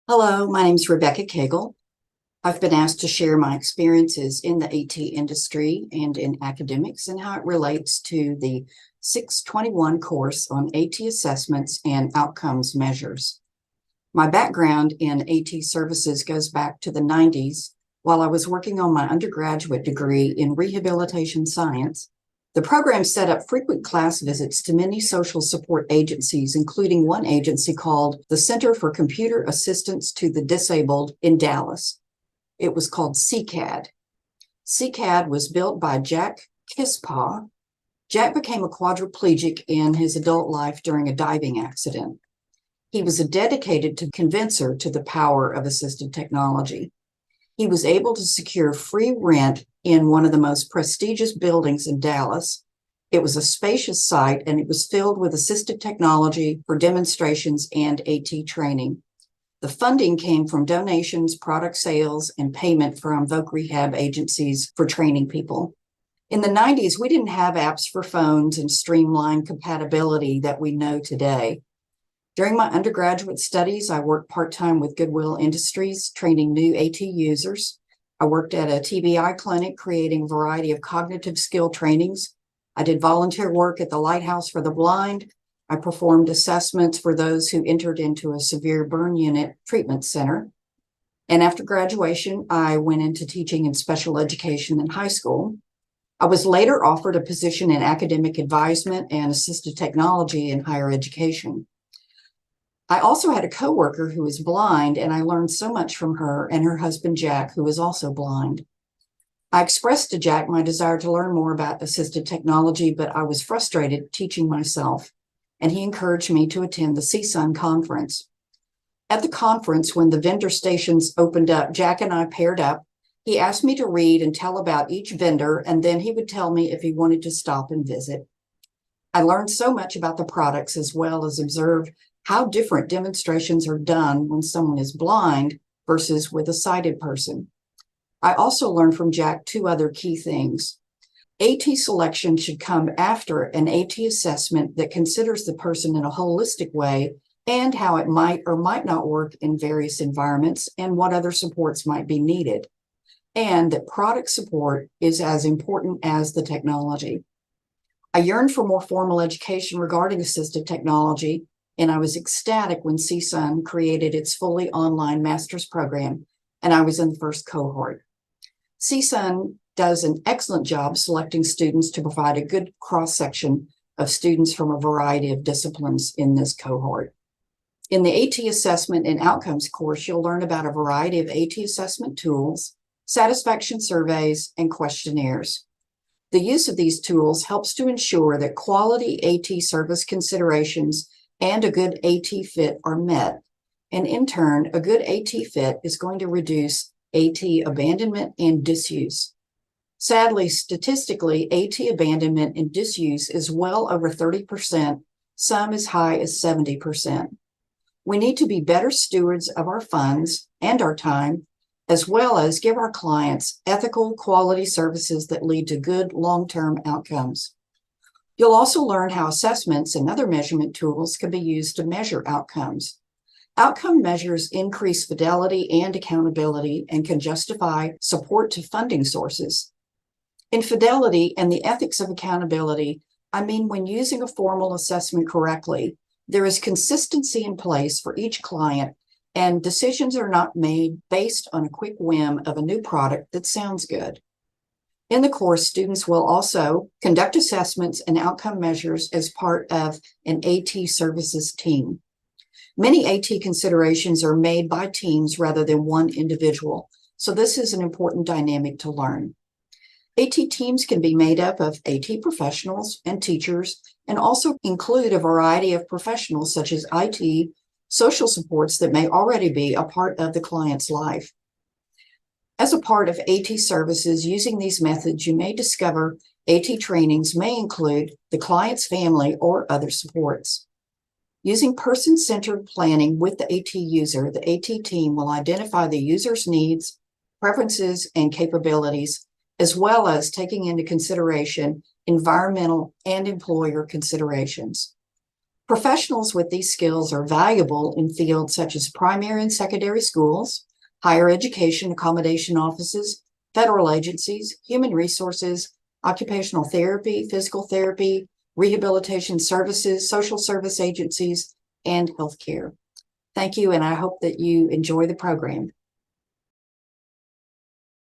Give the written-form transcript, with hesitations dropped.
Hello, my name is Rebecca Cagle. I've been asked to share my experiences in the AT industry and in academics and how it relates to the 621 course on AT assessments and outcomes measures. My background in AT services goes back to the 90s while I was working on my undergraduate degree in rehabilitation science. The program set up frequent class visits to many social support agencies, including one agency called the Center for Computer Assistance to the Disabled in Dallas. It was called CCAD. CCAD was built by Jack Kispaw. Jack became a quadriplegic in his adult life during a diving accident. He was a dedicated convincer to the power of assistive technology. He was able to secure free rent in one of the most prestigious buildings in Dallas. It was a spacious site, and it was filled with assistive technology for demonstrations and AT training. The funding came from donations, product sales, and payment from voc rehab agencies for training people. In the 90s, we didn't have apps for phones and streamlined compatibility that we know today. During my undergraduate studies, I worked part-time with Goodwill Industries, training new AT users. I worked at a TBI clinic, creating a variety of cognitive skill trainings. I did volunteer work at the Lighthouse for the Blind. I performed assessments for those who entered into a severe burn unit treatment center. And after graduation, I went into teaching in special education in high school. I was later offered a position in academic advisement and assistive technology in higher education. I also had a coworker who was blind, and I learned so much from her and her husband, Jack, who was also blind. I expressed to Jack my desire to learn more about assistive technology, but I was frustrated teaching myself, and he encouraged me to attend the CSUN conference. At the conference, when the vendor stations opened up, Jack and I paired up. He asked me to read and tell about each vendor, and then he would tell me if he wanted to stop and visit. I learned so much about the products, as well as observed how different demonstrations are done when someone is blind versus with a sighted person. I also learned from Jack two other key things. AT selection should come after an AT assessment that considers the person in a holistic way and how it might or might not work in various environments and what other supports might be needed, and that product support is as important as the technology. I yearned for more formal education regarding assistive technology, and I was ecstatic when CSUN created its fully online master's program, and I was in the first cohort. CSUN does an excellent job selecting students to provide a good cross-section of students from a variety of disciplines in this cohort. In the AT assessment and outcomes course, you'll learn about a variety of AT assessment tools, satisfaction surveys, and questionnaires. The use of these tools helps to ensure that quality AT service considerations and a good AT fit are met. And in turn, a good AT fit is going to reduce AT abandonment and disuse. Sadly, statistically, AT abandonment and disuse is well over 30%, some as high as 70%. We need to be better stewards of our funds and our time, as well as give our clients ethical, quality services that lead to good long-term outcomes. You'll also learn how assessments and other measurement tools can be used to measure outcomes. Outcome measures increase fidelity and accountability and can justify support to funding sources. In fidelity and the ethics of accountability, I mean when using a formal assessment correctly, there is consistency in place for each client, and decisions are not made based on a quick whim of a new product that sounds good. In the course, students will also conduct assessments and outcome measures as part of an AT services team. Many AT considerations are made by teams rather than one individual, so this is an important dynamic to learn. AT teams can be made up of AT professionals and teachers, and also include a variety of professionals such as IT, social supports that may already be a part of the client's life. As a part of AT services, using these methods, you may discover AT trainings may include the client's family or other supports. Using person-centered planning with the AT user, the AT team will identify the user's needs, preferences, and capabilities, as well as taking into consideration environmental and employer considerations. Professionals with these skills are valuable in fields such as primary and secondary schools, higher education accommodation offices, federal agencies, human resources, occupational therapy, physical therapy, rehabilitation services, social service agencies, and healthcare. Thank you, and I hope that you enjoy the program.